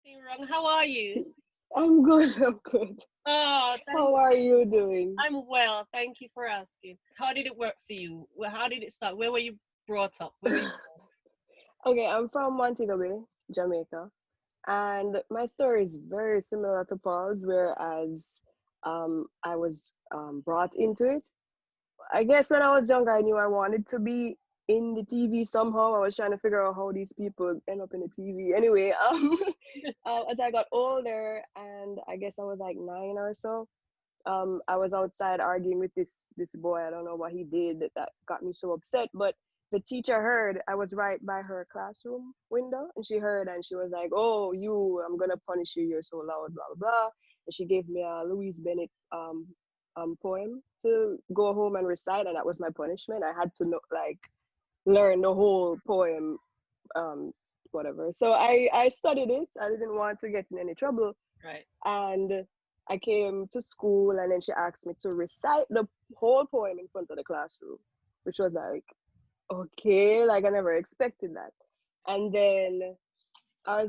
Nothing wrong. How are you? I'm good, I'm good. Oh, How are you doing? I'm well. Thank you for asking. How did it work for you? Well, how did it start? Where were you brought up? Where were you born? Okay, I'm from Montego Bay, Jamaica, and my story is very similar to Paul's, whereas I was brought into it. I guess when I was younger, I knew I wanted to be in the TV somehow. I was trying to figure out how these people end up in the TV. Anyway, as I got older, and I guess I was like 9 or so, I was outside arguing with this boy. I don't know what he did that got me so upset, but the teacher heard. I was right by her classroom window, and she heard, and she was like, "Oh, you! I'm gonna punish you. You're so loud, blah blah blah." And she gave me a Louise Bennett poem to go home and recite, and that was my punishment. I had to know, like, learn the whole poem, um, whatever. So I studied it. I didn't want to get in any trouble, Right. and I came to school, and then she asked me to recite the whole poem in front of the classroom, which was like, okay, like I never expected that. And then I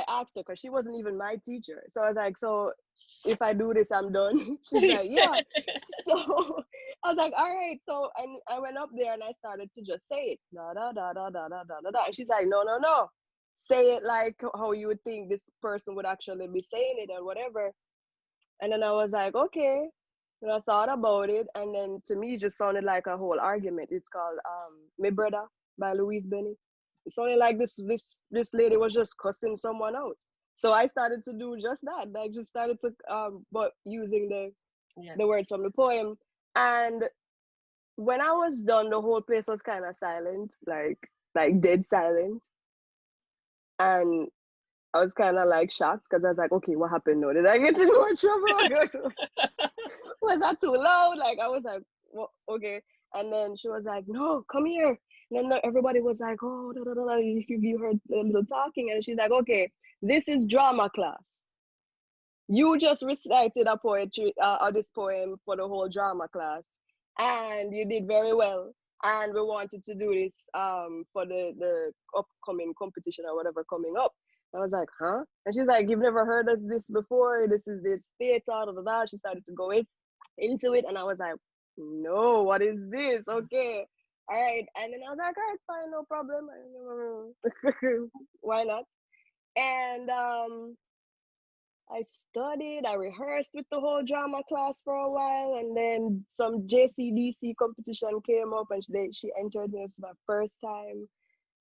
asked her because she wasn't even my teacher. So I was like, so if I do this, I'm done. She's like, yeah. So I was like, all right. So and I went up there and I started to just say it. Da da da da da da da da da. And she's like, no, no, no. Say it like how you would think this person would actually be saying it or whatever. And then I was like, okay. And I thought about it, and then to me, it just sounded like a whole argument. It's called "Me Brother" by Louise Bennett. It sounded like this lady was just cussing someone out. So I started to do just that. I just started to but using Yeah. the words from the poem. And when I was done, the whole place was kind of silent, like dead silent. And I was kind of like shocked because I was like, okay, what happened now? Did I get in more trouble? Was that too loud? Like I was like, well, okay. And then she was like, no, come here. And then everybody was like, oh, da, da, da, da. You heard a little talking. And she's like, okay, this is drama class. You just recited a poetry or this poem for the whole drama class, and you did very well. And we wanted to do this for the upcoming competition or whatever coming up. I was like, huh? And she's like, you've never heard of this before? This is this theater, da, da, da. She started to go into it, and I was like, no, what is this? Okay, all right. And then I was like, all right, fine, no problem. Why not? And I studied, I rehearsed with the whole drama class for a while, and then some JCDC competition came up, and she entered me. It's my first time,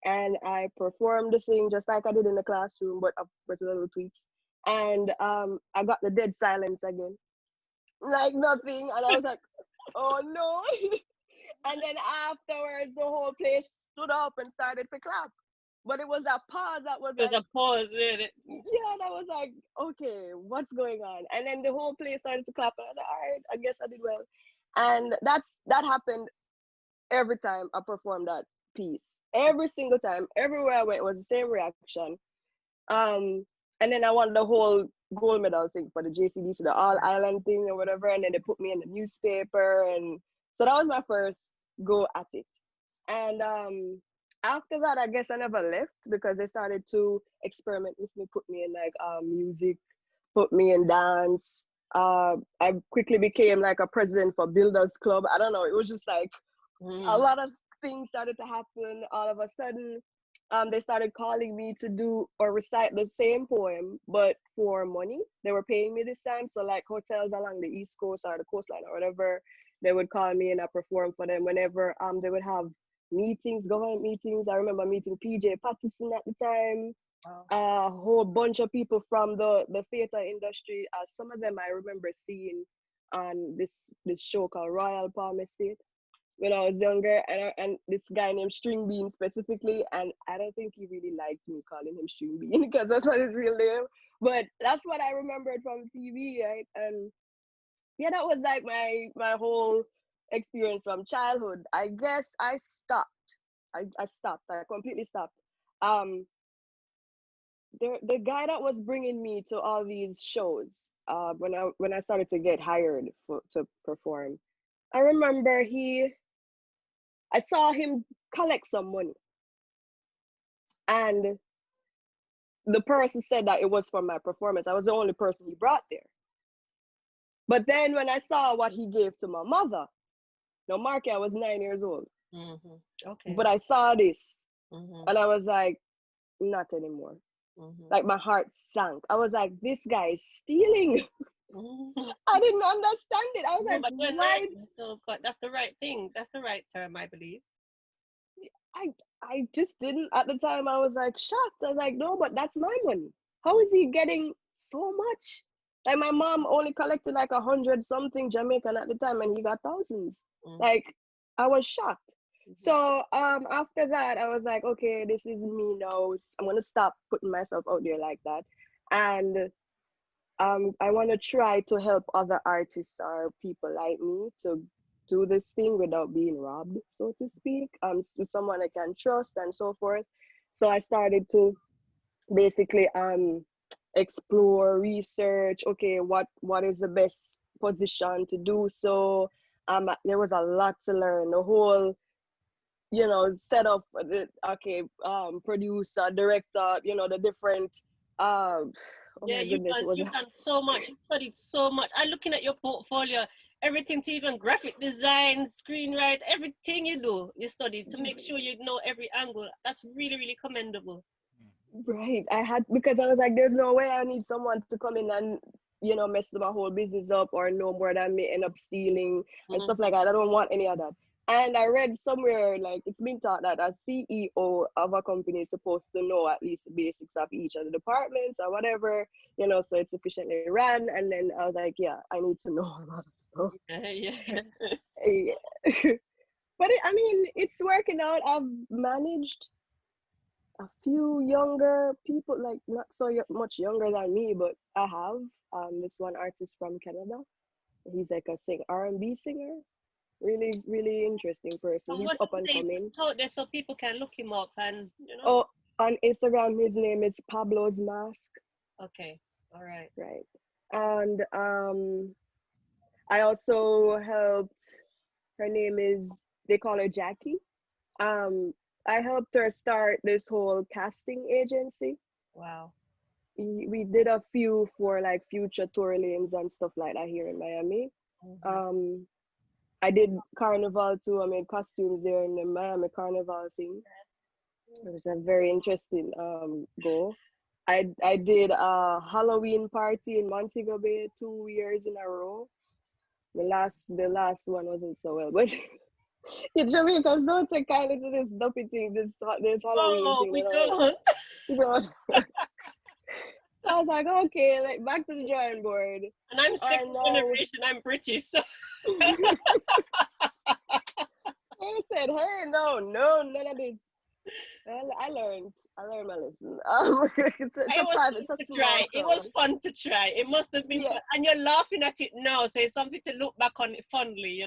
and I performed the thing just like I did in the classroom, but with little tweaks. And I got the dead silence again, like nothing, and I was like, oh no. And then afterwards, the whole place stood up and started to clap. But it was that pause that was There's like, a pause in it. yeah, that was like, okay, what's going on? And then the whole place started to clap. And I was like, all right, I guess I did well. And that happened every time I performed that piece. Every single time, everywhere I went, it was the same reaction. Um, and then I won the whole gold medal thing for the JCDC, the All Island thing or whatever. And then they put me in the newspaper, and so that was my first go at it. And after that, I guess I never left because they started to experiment with me, put me in like music, put me in dance. I quickly became like a president for Builders Club. I don't know. It was just like a Mm. lot of things started to happen all of a sudden. They started calling me to do or recite the same poem, but for money. They were paying me this time. So like hotels along the East Coast or the coastline or whatever, they would call me and I perform for them whenever they would have meetings, government meetings. I remember meeting PJ Patterson at the time, Wow. a whole bunch of people from the theater industry. Some of them I remember seeing on this show called Royal Palm Estate when I was younger, and this guy named String Bean specifically, and I don't think he really liked me calling him String Bean because that's not his real name. But that's what I remembered from TV, right? And yeah, that was like my whole experience from childhood. I guess I stopped. I stopped. I completely stopped. Um, the guy that was bringing me to all these shows, when I started to get hired to perform, I remember I saw him collect some money, and the person said that it was for my performance. I was the only person he brought there. But then when I saw what he gave to my mother, now Marky, I was 9 years old, Mm-hmm. Okay. but I saw this Mm-hmm. and I was like, not anymore. Mm-hmm. Like my heart sank. I was like, this guy is stealing. Mm-hmm. I didn't understand it. I was No, like, but you're why? nine, so but that's the right thing. That's the right term, I believe. I I just didn't at the time. I was like shocked. I was like, no, but that's my money. How is he getting so much? Like my mom only collected like 100 something Jamaican at the time, and he got thousands. Mm-hmm. Like I was shocked. Mm-hmm. So after that, I was like, okay, this is me now. I'm gonna stop putting myself out there like that, and I want to try to help other artists or people like me to do this thing without being robbed, so to speak, with someone I can trust and so forth. So I started to basically explore, research. Okay, what is the best position to do so? There was a lot to learn. The whole set of producer, director, the different um oh Yeah, my goodness, it was you've done so much. You studied so much. I'm looking at your portfolio, everything to even graphic design, screenwrite, everything you do, you studied to make sure you know every angle. That's really, really commendable. right. I had because I was like, there's no way I need someone to come in and mess my whole business up or know more than me, end up stealing and stuff Mm-hmm. like that. I don't want any of that. And I read somewhere like it's been taught that a CEO of a company is supposed to know at least the basics of each of the departments or whatever, so it's sufficiently ran. And then I was like, yeah, I need to know a lot of stuff. Yeah, yeah. Yeah. But I mean, it's working out. I've managed a few younger people, like not so much younger than me, but I have this one artist from Canada. He's like a R&B singer. Really, really interesting person. And He's what's up his and name? coming. Out there so people can look him up and Oh, on Instagram, his name is Pablo's Mask, Okay. All right. right? And I also helped. Her name is. They call her Jackie. Um, I helped her start this whole casting agency. Wow. We did a few for like future tour lanes and stuff like that here in Miami. Mm-hmm. Um, I did carnival too. I made costumes there in the Miami carnival thing. It was a very interesting go. I did a Halloween party in Montego Bay 2 years in a row. The last one wasn't so well, but in Jamaica, don't take kindly to this dopey thing, this Halloween Oh, thing. we don't. You know. So I was like, okay, like back to the drawing board. And I'm And second now generation. I'm British. So. they said, hey, no, none of this. I learned my lesson. It's It a was private, fun it's a to small try. It was crowd. fun to try. It must have been Yeah, fun. And you're laughing at it now, so it's something to look back on it fondly.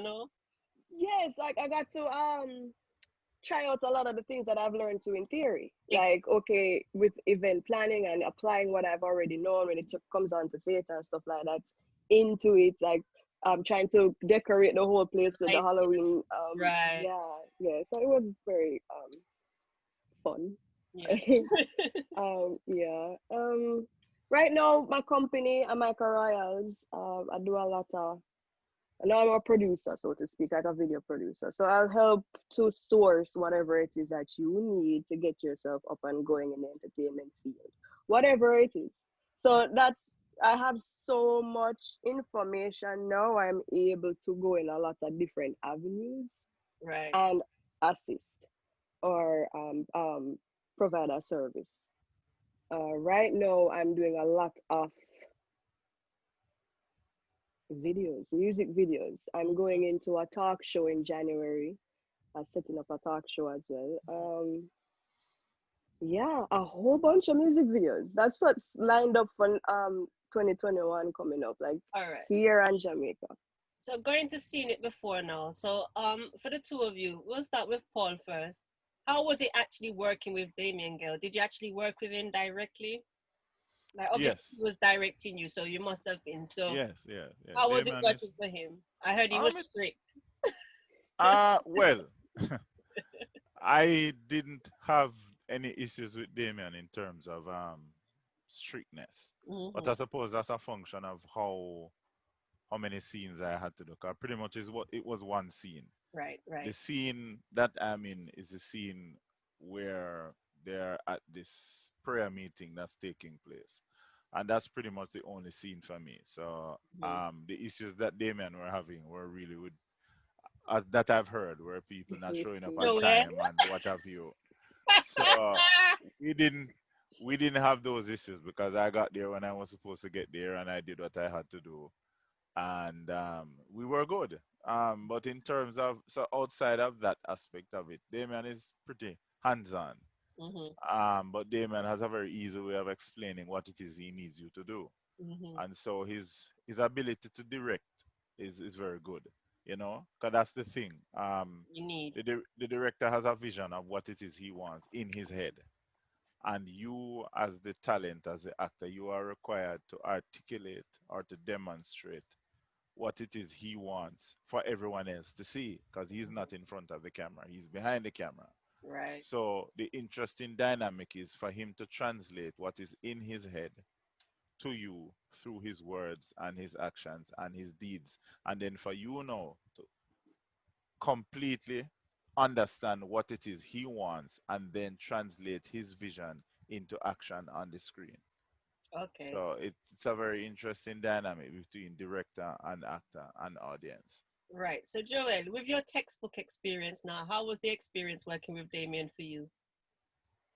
yes, like I got to try out a lot of the things that I've learned to in theory. Ex- Like, okay, with event planning and applying what I've already known when it comes on to theater and stuff like that into it. Like, I'm trying to decorate the whole place with the right. Halloween. Right. Yeah, yeah. So it was very fun. Yeah. Yeah. Right now, my company, America Royals, I do a lot of now I'm a producer, so to speak, like a video producer. So I'll help to source whatever it is that you need to get yourself up and going in the entertainment field, whatever it is. So I have so much information now. I'm able to go in a lot of different avenues Right. and assist or provide a service. Right now, I'm doing a lot of videos, music videos. I'm going into a talk show in January, setting up a talk show as well. Yeah, a whole bunch of music videos. That's what's lined up for 2021 coming up, like All right. here in Jamaica. So going to seen it before now. So for the two of you, we'll start with Paul first. How was it actually working with Damien Gale? Did you actually work with him directly? Like obviously Yes, he was directing you, so you must have been. So yes, yeah, yeah. how was it Damon is working for him? I heard he was it strict. well, I didn't have any issues with Damien in terms of strictness. But Mm-hmm. I suppose that's a function of how many scenes I had to do. 'Cause pretty much is what it was one scene. Right, The right. scene that I'm in is the scene where they're at this prayer meeting that's taking place. And that's pretty much the only scene for me. So Mm-hmm. the issues that Damien were having were really with that I've heard where people not showing up on Joelle? time and what have you. So we didn't we didn't have those issues because I got there when I was supposed to get there and I did what I had to do and we were good. But in terms of so outside of that aspect of it, Damien is pretty hands-on. Mm-hmm. But Damien has a very easy way of explaining what it is he needs you to do, Mm-hmm. and so his ability to direct is very good. You know, because that's the thing. You need. The director has a vision of what it is he wants in his head, and you as the talent, as the actor, you are required to articulate or to demonstrate what it is he wants for everyone else to see because he's Mhm. not in front of the camera, he's behind the camera. Right. So the interesting dynamic is for him to translate what is in his head to you through his words and his actions and his deeds, and then for you now to completely understand what it is he wants and then translate his vision into action on the screen. Okay. So it's a very interesting dynamic between director and actor and audience. Right. So, Joel, with your textbook experience now, how was the experience working with Damien for you?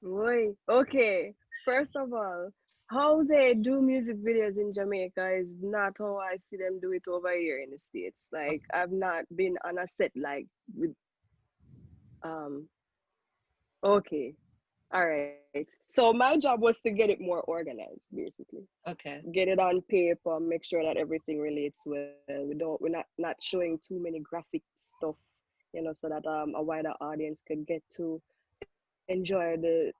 Boy, okay. First of all, how they do music videos in Jamaica is not how I see them do it over here in the States. Like I've not been on a set like with um okay. All right. So my job was to get it more organized, basically. Okay. Get it on paper, make sure that everything relates well. We're not showing too many graphic stuff, so that a wider audience could get to enjoy the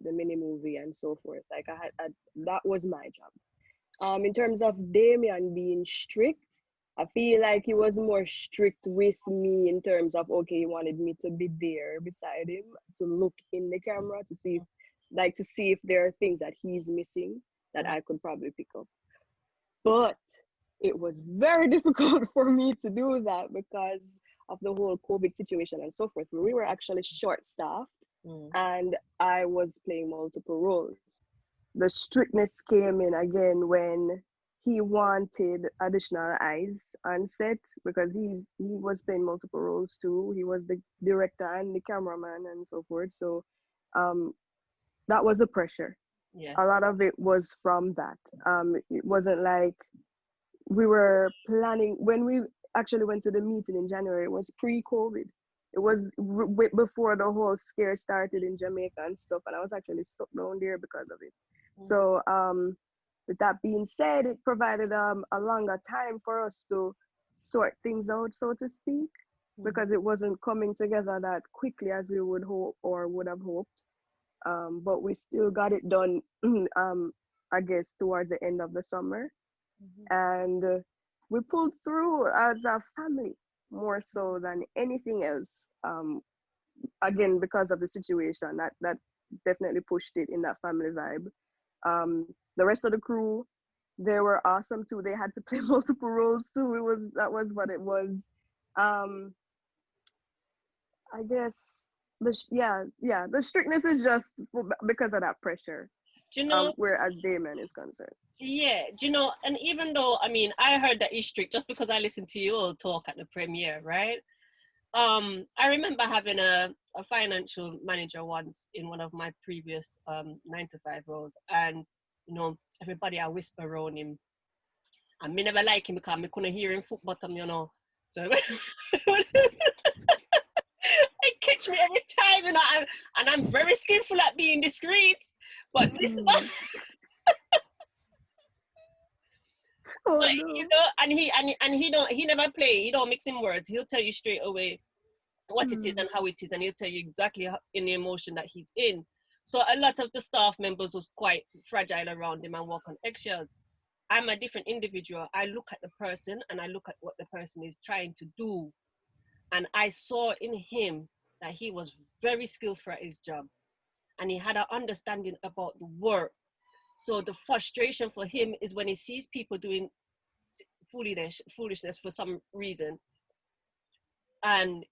mini movie and so forth. Like that was my job. In terms of Damien being strict, I feel like he was more strict with me in terms of okay, he wanted me to be there beside him to look in the camera to see if, to see if there are things that he's missing that Mhm. I could probably pick up. But it was very difficult for me to do that because of the whole COVID situation and so forth. We were actually short staffed Mm. and I was playing multiple roles. The strictness came in again when he wanted additional eyes on set because he was playing multiple roles too. He was the director and the cameraman and so forth. So um, that was a pressure. Yeah. A lot of it was from that. It wasn't like we were planning when we actually went to the meeting in January. It was pre-COVID. It was before the whole scare started in Jamaica and stuff, and I was actually stuck down there because of it. Mm-hmm. So, with that being said, it provided a longer time for us to sort things out, so to speak, Mm-hmm. because it wasn't coming together that quickly as we would hope or would have hoped. But we still got it done, I guess, towards the end of the summer Mm-hmm. and we pulled through as a family more so than anything else. Again, because of the situation, that definitely pushed it in that family vibe. The rest of the crew, they were awesome too. They had to play multiple roles too. That was what it was. Um, I guess the strictness is just because of that pressure. Do you know? Whereas Damon is concerned. Yeah. Do you know? And even though, I mean, I heard that he's strict just because I listened to you all talk at the premiere, right? I remember having a financial manager once in one of my previous 9 to 5 roles, and everybody I whisper around him, and me never like him because me couldn't hear him foot bottom. So it catch me every time, and I'm very skillful at being discreet. But this one, Oh but, no. and he never play. He don't mix in words. He'll tell you straight away what it is Mm. and how it is, and he'll tell you exactly in the emotion that he's in. So a lot of the staff members was quite fragile around him and walk on eggshells. I'm a different individual. I look at the person and I look at what the person is trying to do. And I saw in him that he was very skillful at his job and he had an understanding about the work. So the frustration for him is when he sees people doing foolishness for some reason, and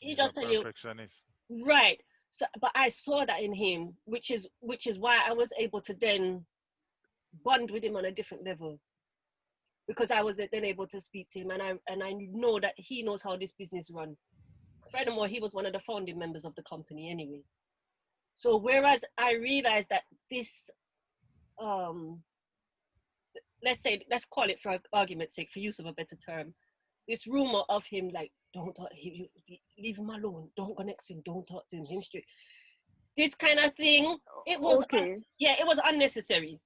he He's a just tell you, perfectionist. right. So, but I saw that in him, which is why I was able to then bond with him on a different level, because I was then able to speak to him, and I know that he knows how this business run. Furthermore, he was one of the founding members of the company anyway. So whereas I realized that this, um, let's call it for argument's sake, for use of a better term, this rumor of him like, don't talk, leave him alone, don't go next to him, don't talk to him straight. This kind of thing, it was, Okay. yeah, it was unnecessary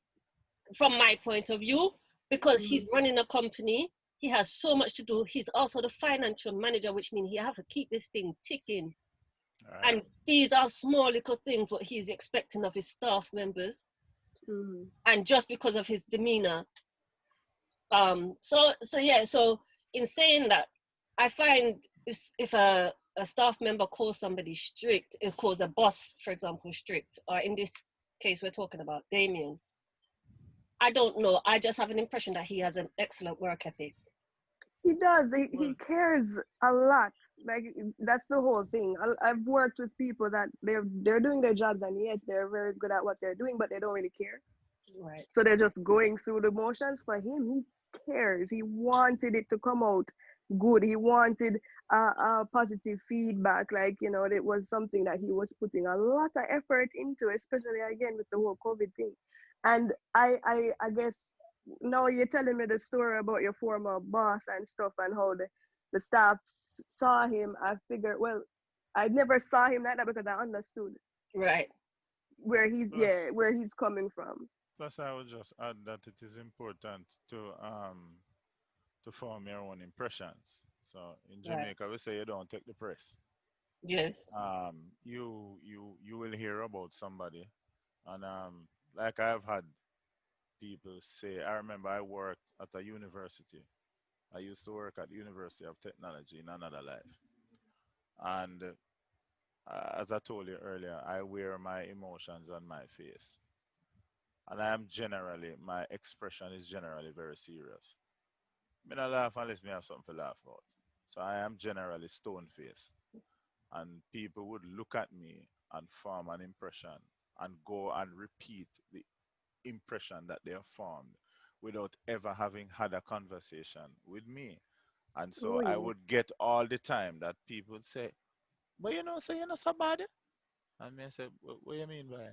from my point of view, because he's Mhm. running a company. He has so much to do. He's also the financial manager, which means he have to keep this thing ticking. And these are small little things what he's expecting of his staff members. Mhm. And just because of his demeanor. So in saying that, I find if a staff member calls somebody strict, it calls a boss, for example, strict, or in this case we're talking about Damien, I don't know. I just have an impression that he has an excellent work ethic. He does. He Well, cares a lot. Like that's the whole thing. I've worked with people that they're doing their jobs, and yes, they're very good at what they're doing, but they don't really care. Right. So they're just going through the motions. For him, he cares. He wanted it to come out good. He wanted positive feedback. Like, it was something that he was putting a lot of effort into, especially again with the whole COVID thing. And I guess now you're telling me the story about your former boss and stuff, and how the staff saw him. I figured, well, I never saw him like that because I understood Right. plus, where he's coming from. plus, I would just add that it is important to form your own impressions. So in Right. Jamaica, we say you don't take the press. Yes. You will hear about somebody, and like I've had people say. I remember I worked at a university. I used to work at the University of Technology in another life, and as I told you earlier, I wear my emotions on my face, and I am generally my expression is generally very serious. Me not laugh unless me have something to laugh about. So I am generally stone faced, and people would look at me and form an impression and go and repeat the impression that they have formed without ever having had a conversation with me. And so Oh I yes. would get all the time that people would say, but you know, say you're not so bad. And me say, what you mean by?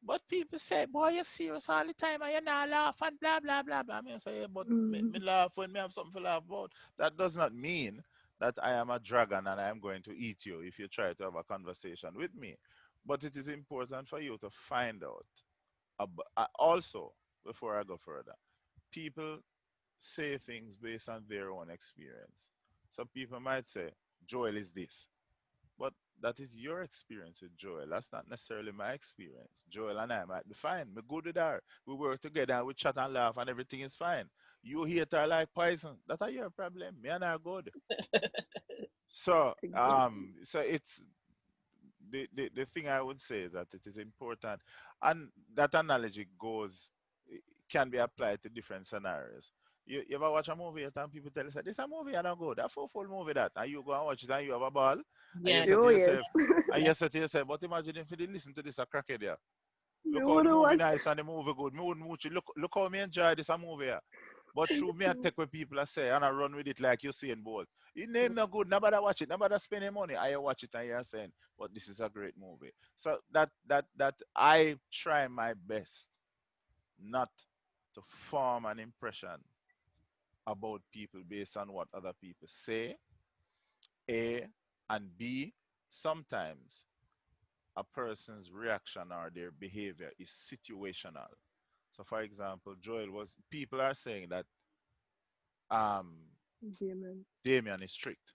But people say, boy, you're serious all the time and you're not laugh and blah, blah, blah, blah. Me say, yeah, but me Mhm. laugh when me have something to laugh about. That does not mean that I am a dragon and I am going to eat you if you try to have a conversation with me. But it is important for you to find out. Also, before I go further, people say things based on their own experience. Some people might say, Joel is this. But that is your experience with Joel. That's not necessarily my experience. Joel and I might be fine. We're good with her. We work together and we chat and laugh and everything is fine. You hate her like poison. That are your problem. Me and her good. So so it's the thing I would say is that it is important, and that analogy can be applied to different scenarios. You ever watch a movie and people tell you, say, this a movie I don't go, that full movie that, and you go and watch it and you have a ball, and you Yeah. say to Oh yourself, yes. but imagine if you didn't listen to this a crackhead there. Look You how would the have movie watched. nice and the movie good. Me wouldn't watch it. Look how me enjoy this a movie here. But through me, I take what people are say and I run with it like you saying both. It name no good, nobody watch it, nobody spending money. I watch it and you're saying, but this is a great movie. So that I try my best not to form an impression about people based on what other people say, A, and B, sometimes a person's reaction or their behavior is situational. So, for example, Joel was, people are saying that um, Demon. Damien is strict,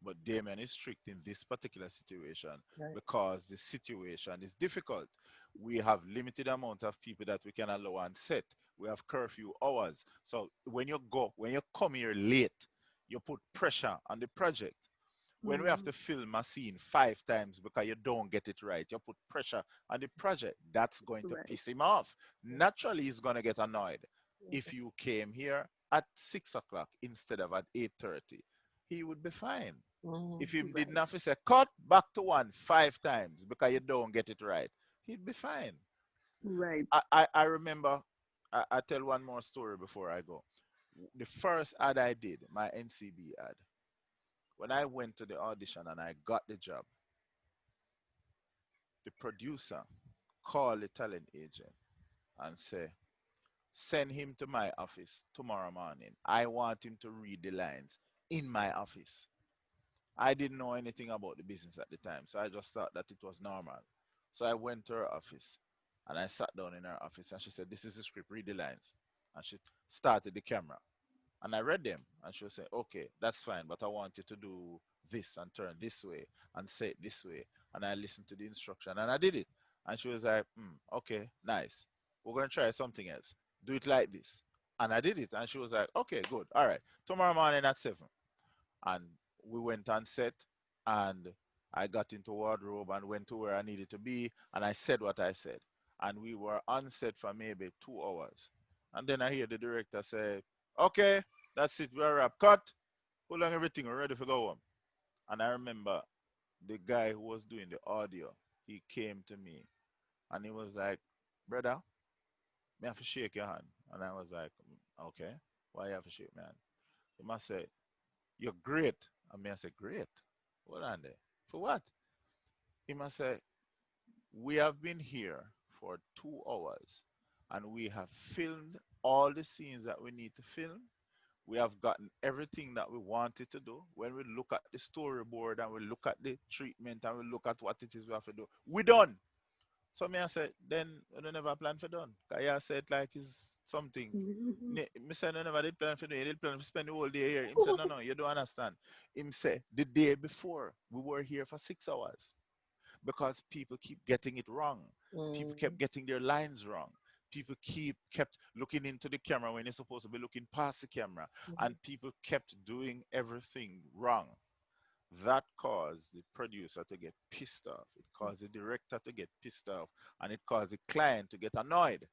but Damien is strict in this particular situation Right. because the situation is difficult. We have limited amount of people that we can allow and set. We have curfew hours. So when you come here late, you put pressure on the project. When we have to film a scene 5 times because you don't get it right, you put pressure on the project, that's going to Right. piss him off. Naturally, he's going to get annoyed. If you came here at 6 o'clock instead of at 8:30, he would be fine. If he Right. didn't have to say, cut back to one 5 times because you don't get it right, he'd be fine. Right. I remember, I tell one more story before I go. The first ad I did, my NCB ad, when I went to the audition and I got the job, the producer called the talent agent and say, send him to my office tomorrow morning. I want him to read the lines in my office. I didn't know anything about the business at the time, so I just thought that it was normal. So I went to her office and I sat down in her office and she said, this is the script, read the lines. And she started the camera. And I read them and she would say, okay, that's fine, but I want you to do this and turn this way and say it this way. And I listened to the instruction and I did it. And she was like, okay, nice. We're going to try something else. Do it like this. And I did it. And she was like, okay, good. All right. Tomorrow morning at 7. And we went on set and I got into wardrobe and went to where I needed to be and I said what I said. And we were on set for maybe 2 hours. And then I hear the director say, okay, that's it, we're up. Cut. Pull on everything, we're ready to go home. And I remember the guy who was doing the audio, he came to me and he was like, brother, me have to shake your hand. And I was like, okay, why you have to shake my hand? He must say, you're great. And me I say, great? Hold on there. For what? He must say, we have been here for 2 hours and we have filmed all the scenes that we need to film. We have gotten everything that we wanted to do. When we look at the storyboard and we look at the treatment and we look at what it is we have to do, we done. So me I said, then we don't never plan for done. Cause you said like it's something. Me said no never did plan for do. You did plan to spend the whole day here. Him said, no, no, you don't understand. Him said the day before we were here for 6 hours because people keep getting it wrong. People kept getting their lines wrong. People kept looking into the camera when they're supposed to be looking past the camera, and people kept doing everything wrong. That caused the producer to get pissed off. It caused the director to get pissed off, and it caused the client to get annoyed.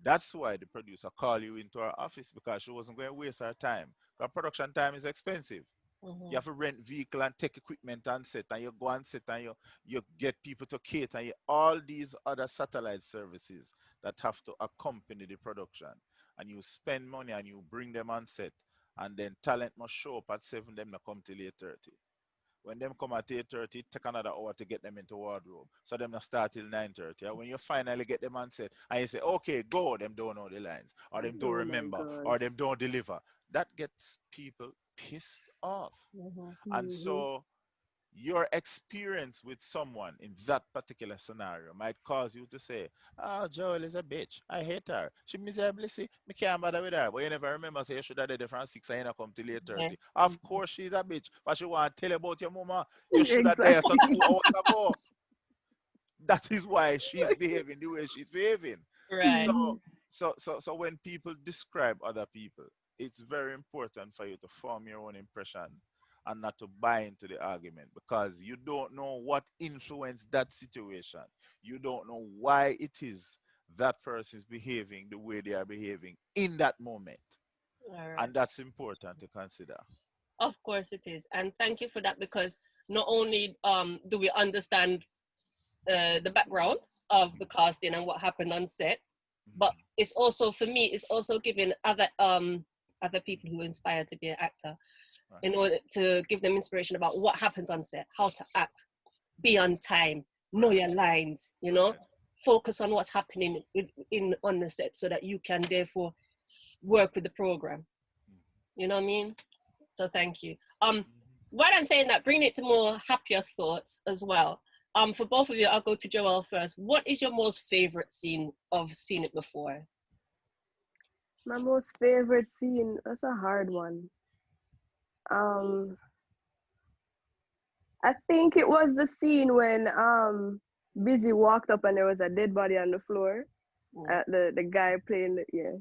That's why the producer called you into her office because she wasn't going to waste her time. Because production time is expensive. You have to rent vehicle and take equipment and set, and you go and set, and you get people to cater, and all these other satellite services that have to accompany the production. And you spend money and you bring them on set, and then talent must show up at 7, them not come till 8:30. When them come at 8:30, it take another hour to get them into wardrobe. So them not start till 9:30. And when you finally get them on set and you say, okay, go, them don't know the lines, or them don't Oh my remember, God. or them don't deliver. That gets people pissed off. And so your experience with someone in that particular scenario might cause you to say, oh, Joel is a bitch. I hate her. She miserably see me can't bother with her. But you never remember say you should have did it from 6 and you not come till 8:30. Yes. Of course she's a bitch. But she want to tell you about your mama. You should have there so Exactly. 2 hours ago. That is why she's behaving the way she's behaving. Right. So so when people describe other people, it's very important for you to form your own impression and not to buy into the argument because you don't know what influenced that situation. You don't know why it is that person is behaving the way they are behaving in that moment. All right. And that's important to consider. Of course it is. And thank you for that because not only do we understand the background of the casting and what happened on set, but Mhm. it's also for me it's also giving other people who are inspired to be an actor Right. in order to give them inspiration about what happens on set, how to act, be on time, know your lines, Right. focus on what's happening in on the set so that you can therefore work with the program. Mhm. You know what I mean? So thank you. Mhm. While I'm saying that, bring it to more happier thoughts as well. For both of you, I'll go to Joelle first. What is your most favorite scene of Seen It Before? My most favorite scene, that's a hard one. Um, I think it was the scene when Busy walked up and there was a dead body on the floor. Mm. The guy playing the, yeah,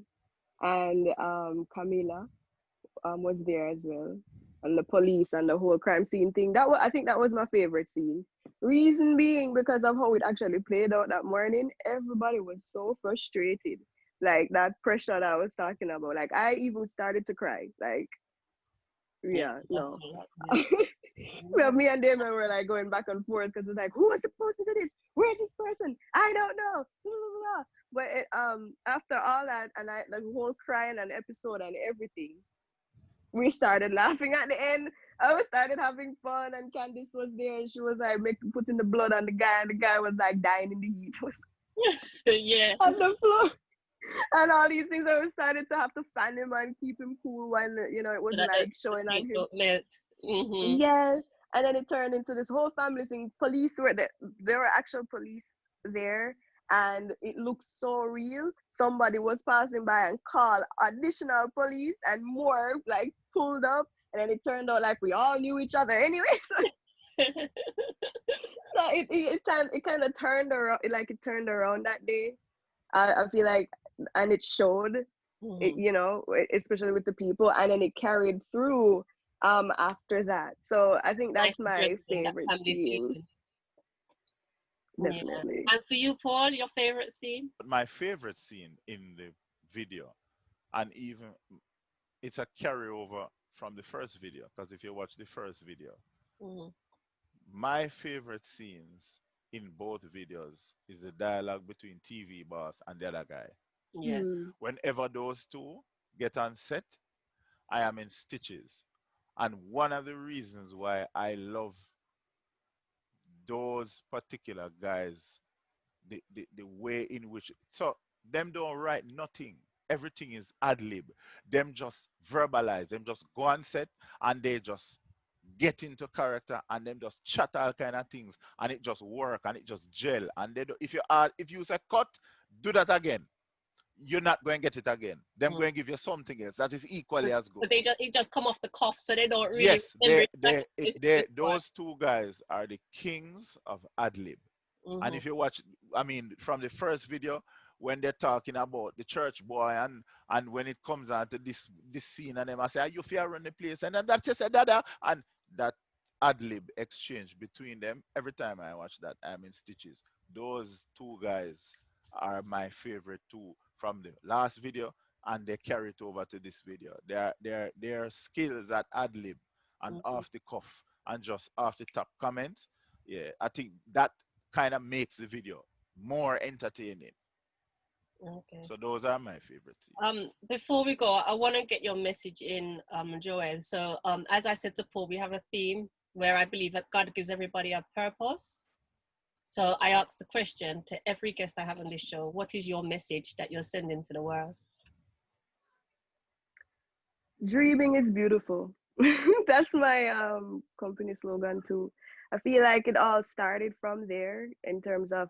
and Camila was there as well. and the police and the whole crime scene thing. I think that was my favorite scene. Reason being because of how it actually played out that morning. Everybody was so frustrated. Like that pressure that I was talking about. Like I even started to cry. Like, Yeah, yeah, no. yeah. Well, me and Damon were like going back and forth because it's like, who was supposed to do this? Where's this person? I don't know. Blah, blah, blah. But after all that and the whole crying and episode and everything, we started laughing at the end. I was started having fun, and Candice was there, and she was like putting the blood on the guy, and the guy was like dying in the heat Yeah. on the floor, and all these things. So we started to have to fan him and keep him cool when it was So that like showing on him. Mm-hmm. Yeah, and then it turned into this whole family thing. Police were there. There were actual police there, and it looked so real. Somebody was passing by and called additional police, and more like pulled up, and then it turned out like we all knew each other anyway. So it kind of turned around, like it turned around that day. I feel like, and it showed, especially with the people, and then it carried through after that. So I think Nice that's my bringing that favorite family scene. feeling. Yeah. Definitely. And for you, Paul, your favorite scene? My favorite scene in the video, and even it's a carryover from the first video, because if you watch the first video, Mm-hmm. my favorite scenes in both videos is the dialogue between TV boss and the other guy. Yeah. Hmm. Whenever those two get on set, I am in stitches. And one of the reasons why I love those particular guys, the way in which, so them don't write nothing. Everything is ad lib. Them just verbalize, them just go on set and they just get into character and them just chat all kind of things and it just work and it just gel. And they do, if you say cut, do that again, you're not going to get it again. Them Mm. going to give you something else that is equally as good. But it just come off the cuff, so they don't really Yes, remember it. Like this part. those two guys are the kings of ad lib. And Mm-hmm. if you watch, I mean, from the first video, when they're talking about the church boy, and when it comes on to this scene, and them I say, "Are you fear run the place?" And then that just said that, and that ad lib exchange between them. Every time I watch that, I'm in stitches. Those two guys are my favorite two from the last video, and they carry it over to this video. Their skills at ad lib and Mm-hmm. off the cuff and just off the top comments. Yeah, I think that kind of makes the video more entertaining. Okay. So those are my favorite scenes. Before we go, I want to get your message in, Joelle. So, as I said to Paul, we have a theme where I believe that God gives everybody a purpose. So I ask the question to every guest I have on this show: what is your message that you're sending to the world? Dreaming is beautiful. That's my company slogan too. I feel like it all started from there in terms of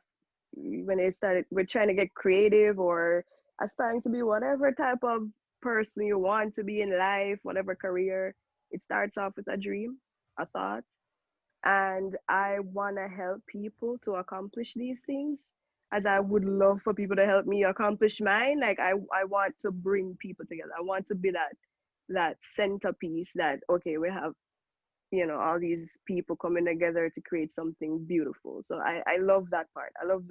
when they started, we're trying to get creative or aspiring to be whatever type of person you want to be in life, whatever career. It starts off with a dream, a thought, and I want to help people to accomplish these things, as I would love for people to help me accomplish mine. Like I want to bring people together. I want to be that centerpiece that, okay, we have, all these people coming together to create something beautiful. So I love that part. I love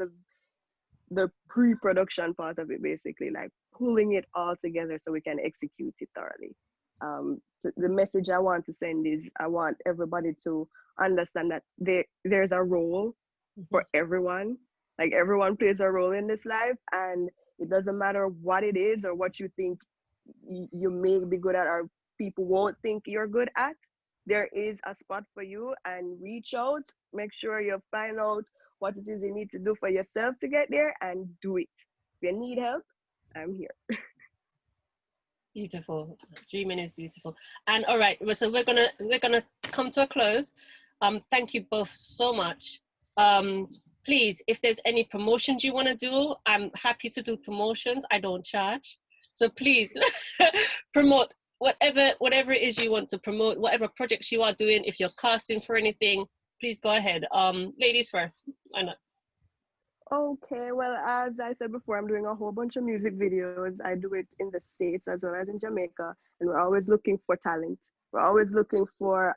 the pre-production part of it, basically, like pulling it all together so we can execute it thoroughly. The message I want to send is, I want everybody to understand that there's a role Mm-hmm. for everyone. Like everyone plays a role in this life, and it doesn't matter what it is or what you think you may be good at, or people won't think you're good at. There is a spot for you, and reach out. Make sure you find out what it is you need to do for yourself to get there, and do it. If you need help, I'm here. Beautiful. Dreaming is beautiful. And all right, so we're gonna come to a close. Thank you both so much. Please, if there's any promotions you want to do, I'm happy to do promotions. I don't charge. So please promote whatever it is you want to promote, whatever projects you are doing. If you're casting for anything, please go ahead. Ladies first. Why not? Okay, well, as I said before, I'm doing a whole bunch of music videos. I do it in the States as well as in Jamaica, and we're always looking for talent. We're always looking for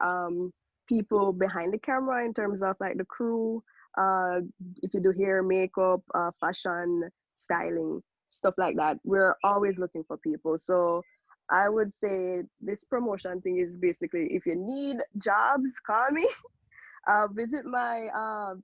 people behind the camera in terms of like the crew. Uh, if you do hair, makeup, fashion, styling, stuff like that, we're always looking for people. So I would say this promotion thing is basically if you need jobs, call me. Visit my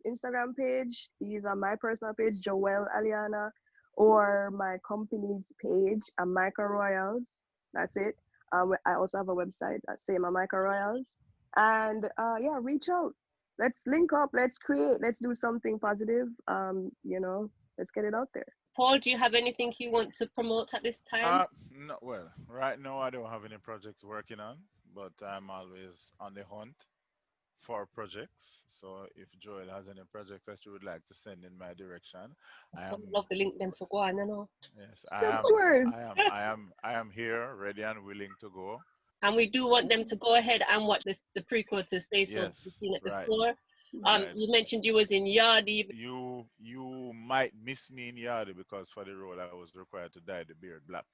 Instagram page, either my personal page, Joelle Aliana, or my company's page, Micro Royals. That's it. I also have a website, same Micro Royals. And yeah, reach out. Let's link up. Let's create. Let's do something positive. Let's get it out there. Paul, do you have anything you want to promote at this time? No, well, right now I don't have any projects working on, but I'm always on the hunt for projects. So if Joel has any projects that you would like to send in my direction, I So am love the link them for go on, you know. yes, Of course. I am here, ready and willing to go. And we do want them to go ahead and watch this the prequel to Stay So Yes, You've seen it right, before. right. You mentioned you was in Yardi. You might miss me in Yardi because for the role I was required to dye the beard black.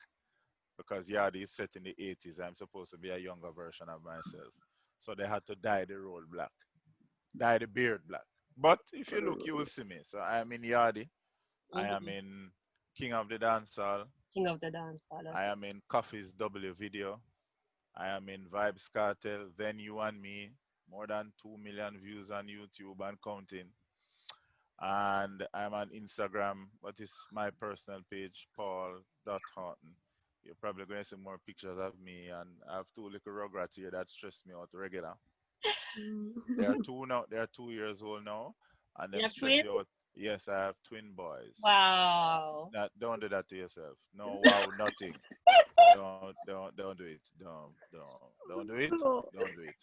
Because Yardi is set in the 80s. I'm supposed to be a younger version of myself. So they had to dye the role black, dye the beard black. But if you look, you will see me. So I am in Yardi. I am Mm-hmm. in King of the Dancehall. King of the Dance. I am in Coffee's W Video. I am in Vibes Cartel. Then You and Me. More than 2 million views on YouTube and counting. And I'm on Instagram. What is my personal page? Paul.Horton. You're probably going to see more pictures of me. And I have two little rugrats here that stress me out regular. They are two now. They are 2 years old now, and You them have stress twins? you out. Yes, I have twin boys. Wow. Not, don't do that to yourself. No, wow, nothing. Don't do it. Don't do it. Oh, Don't do it.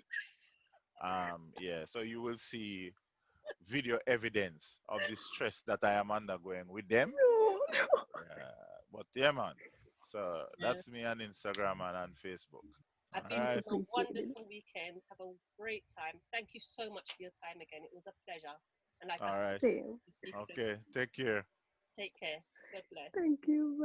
Yeah. So you will see video evidence of the stress that I am undergoing with them. no. But yeah, man. So Yeah. that's me on Instagram and on Facebook. I All think it right. was a Appreciate it. wonderful weekend. Have a great time. Thank you so much for your time again. It was a pleasure. And like I All said, right. we speak again. Okay. Take care. Take care. God bless. Thank you.